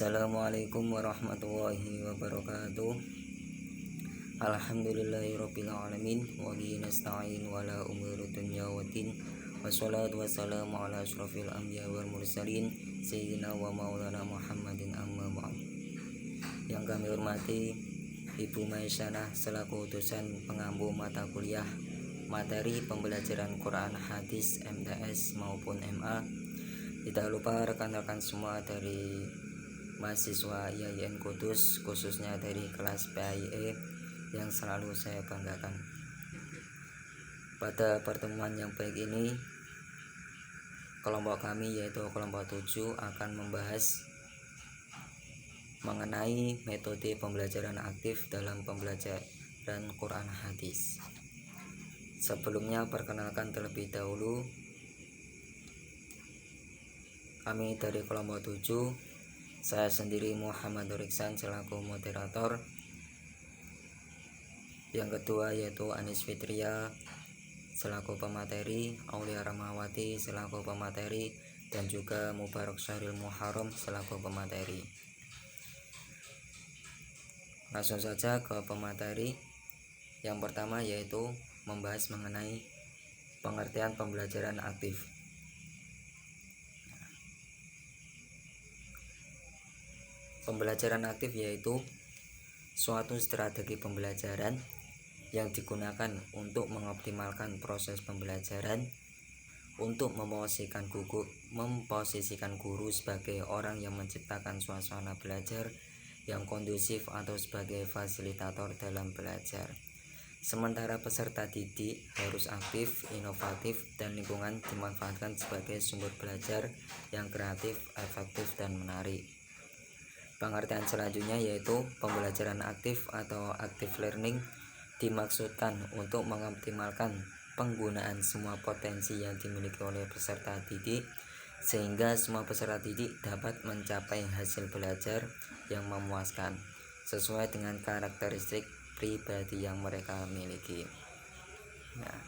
Assalamualaikum warahmatullahi wabarakatuh. Alhamdulillahirabbil alamin wa bihi nasta'in wa la umuri dunya waddin. Wassalatu wassalamu ala asyrofil anbiya wal mursalin sayyidina wa maulana Muhammadin amma ba'd. Yang kami hormati Ibu Maisyana selaku dosen pengampu mata kuliah materi pembelajaran Quran, hadis, MTS maupun MA. Tidak lupa rekan-rekan semua dari mahasiswa IAIN Kudus, khususnya dari kelas PAIE yang selalu saya banggakan. Pada pertemuan yang baik ini, kelompok kami yaitu kelompok 7 akan membahas mengenai metode pembelajaran aktif dalam pembelajaran Quran hadis. Sebelumnya perkenalkan terlebih dahulu, kami dari kelompok 7, saya sendiri Muhammad Riksan selaku moderator. Yang kedua yaitu Anis Fitria selaku pemateri, Aulia Ramawati selaku pemateri, dan juga Mubarak Syaril Muharram selaku pemateri. Langsung saja ke pemateri. Yang pertama yaitu membahas mengenai pengertian pembelajaran aktif. Pembelajaran aktif yaitu suatu strategi pembelajaran yang digunakan untuk mengoptimalkan proses pembelajaran, untuk memposisikan guru sebagai orang yang menciptakan suasana belajar yang kondusif atau sebagai fasilitator dalam belajar. Sementara peserta didik harus aktif, inovatif, dan lingkungan dimanfaatkan sebagai sumber belajar yang kreatif, efektif, dan menarik. Pengertian selanjutnya yaitu pembelajaran aktif atau active learning dimaksudkan untuk mengoptimalkan penggunaan semua potensi yang dimiliki oleh peserta didik sehingga semua peserta didik dapat mencapai hasil belajar yang memuaskan sesuai dengan karakteristik pribadi yang mereka miliki. Nah,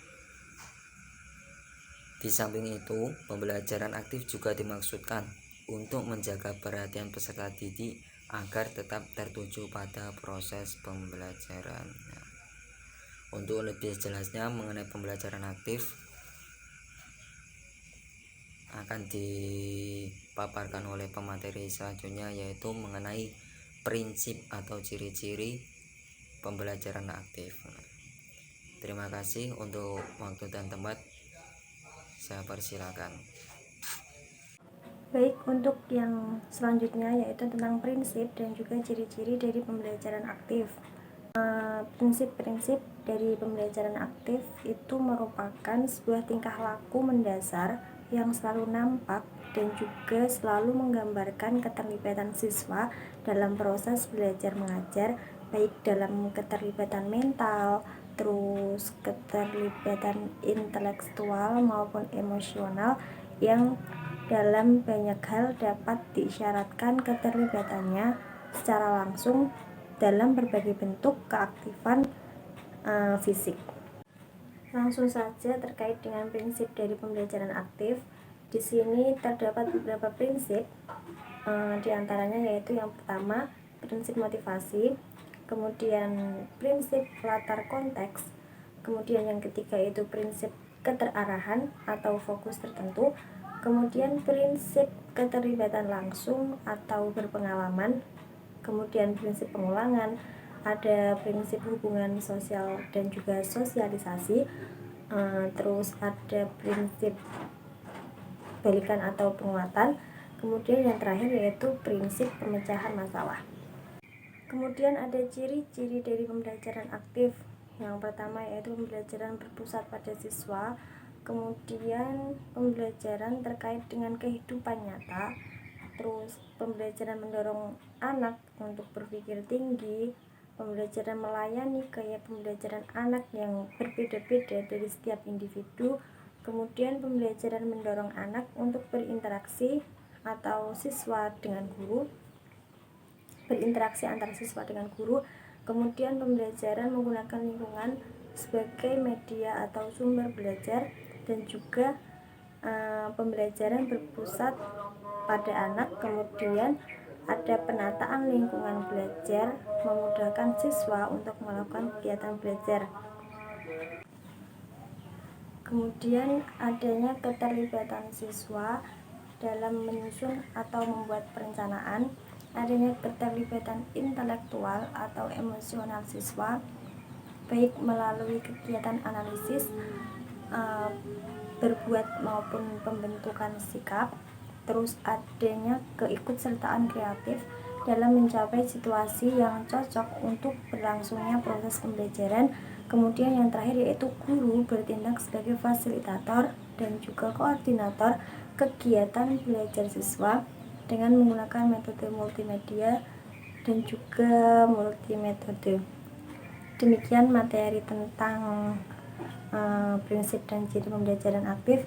di samping itu, pembelajaran aktif juga dimaksudkan untuk menjaga perhatian peserta didik agar tetap tertuju pada proses pembelajaran. Untuk lebih jelasnya mengenai pembelajaran aktif akan dipaparkan oleh pemateri selanjutnya, yaitu mengenai prinsip atau ciri-ciri pembelajaran aktif. Terima kasih untuk waktu dan tempat. Saya persilakan. Baik, untuk yang selanjutnya yaitu tentang prinsip dan juga ciri-ciri dari pembelajaran aktif. Prinsip-prinsip dari pembelajaran aktif itu merupakan sebuah tingkah laku mendasar yang selalu nampak dan juga selalu menggambarkan keterlibatan siswa dalam proses belajar mengajar, baik dalam keterlibatan mental, terus keterlibatan intelektual maupun emosional yang dalam banyak hal dapat diisyaratkan keterlibatannya secara langsung dalam berbagai bentuk keaktifan fisik. Langsung saja terkait dengan prinsip dari pembelajaran aktif. Di sini terdapat beberapa prinsip, diantaranya yaitu yang pertama prinsip motivasi, kemudian prinsip latar konteks, kemudian yang ketiga itu prinsip keterarahan atau fokus tertentu, kemudian prinsip keterlibatan langsung atau berpengalaman, kemudian prinsip pengulangan, ada prinsip hubungan sosial dan juga sosialisasi, terus ada prinsip balikan atau penguatan, kemudian yang terakhir yaitu prinsip pemecahan masalah. Kemudian ada ciri-ciri dari pembelajaran aktif. Yang pertama yaitu pembelajaran berpusat pada siswa, kemudian pembelajaran terkait dengan kehidupan nyata, terus pembelajaran mendorong anak untuk berpikir tinggi, pembelajaran melayani gaya pembelajaran anak yang berbeda-beda dari setiap individu, kemudian pembelajaran mendorong anak untuk berinteraksi atau siswa dengan guru, berinteraksi antara siswa dengan guru, kemudian pembelajaran menggunakan lingkungan sebagai media atau sumber belajar, dan juga pembelajaran berpusat pada anak, kemudian ada penataan lingkungan belajar, memudahkan siswa untuk melakukan kegiatan belajar. Kemudian adanya keterlibatan siswa dalam menyusun atau membuat perencanaan, adanya keterlibatan intelektual atau emosional siswa, baik melalui kegiatan analisis, berbuat maupun pembentukan sikap. Terus adanya keikutsertaan kreatif dalam mencapai situasi yang cocok untuk berlangsungnya proses pembelajaran. Kemudian yang terakhir yaitu guru bertindak sebagai fasilitator dan juga koordinator kegiatan belajar siswa dengan menggunakan metode multimedia dan juga multimetode. Demikian materi tentang prinsip dan ciri pembelajaran aktif.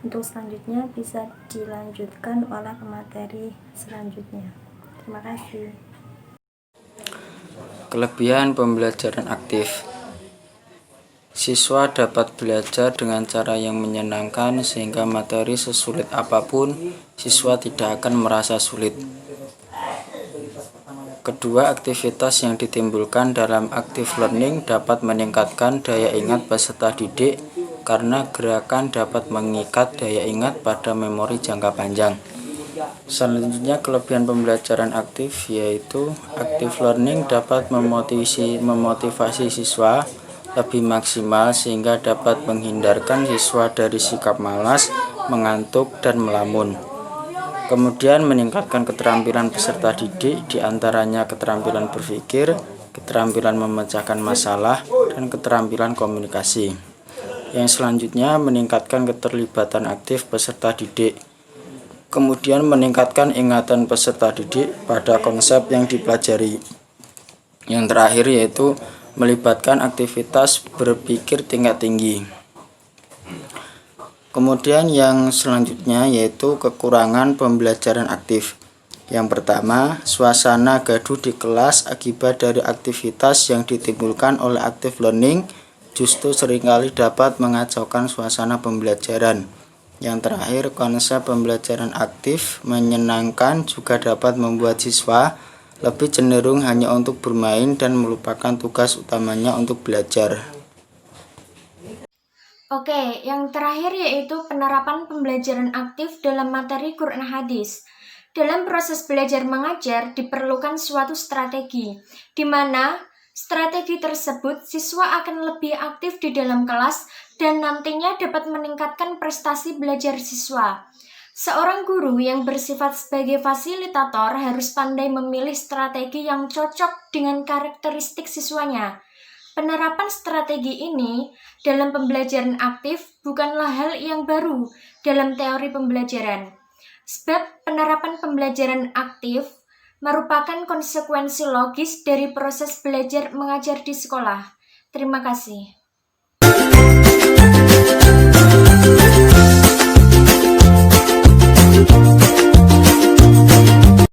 Untuk selanjutnya bisa dilanjutkan oleh pemateri selanjutnya. Terima kasih. Kelebihan pembelajaran aktif. Siswa dapat belajar dengan cara yang menyenangkan sehingga materi sesulit apapun, siswa tidak akan merasa sulit. Kedua, aktivitas yang ditimbulkan dalam active learning dapat meningkatkan daya ingat peserta didik karena gerakan dapat mengikat daya ingat pada memori jangka panjang. Selanjutnya, kelebihan pembelajaran aktif yaitu active learning dapat memotivasi siswa lebih maksimal sehingga dapat menghindarkan siswa dari sikap malas, mengantuk, dan melamun. Kemudian meningkatkan keterampilan peserta didik, diantaranya keterampilan berpikir, keterampilan memecahkan masalah, dan keterampilan komunikasi. Yang selanjutnya meningkatkan keterlibatan aktif peserta didik. Kemudian meningkatkan ingatan peserta didik pada konsep yang dipelajari. Yang terakhir yaitu melibatkan aktivitas berpikir tingkat tinggi. Kemudian yang selanjutnya yaitu kekurangan pembelajaran aktif. Yang pertama, suasana gaduh di kelas akibat dari aktivitas yang ditimbulkan oleh active learning justru seringkali dapat mengacaukan suasana pembelajaran. Yang terakhir, konsep pembelajaran aktif menyenangkan juga dapat membuat siswa lebih cenderung hanya untuk bermain dan melupakan tugas utamanya untuk belajar. Oke, yang terakhir yaitu penerapan pembelajaran aktif dalam materi Quran Hadis. Dalam proses belajar mengajar diperlukan suatu strategi, di mana strategi tersebut siswa akan lebih aktif di dalam kelas dan nantinya dapat meningkatkan prestasi belajar siswa. Seorang guru yang bersifat sebagai fasilitator harus pandai memilih strategi yang cocok dengan karakteristik siswanya. Penerapan strategi ini dalam pembelajaran aktif bukanlah hal yang baru dalam teori pembelajaran. Sebab penerapan pembelajaran aktif merupakan konsekuensi logis dari proses belajar mengajar di sekolah. Terima kasih.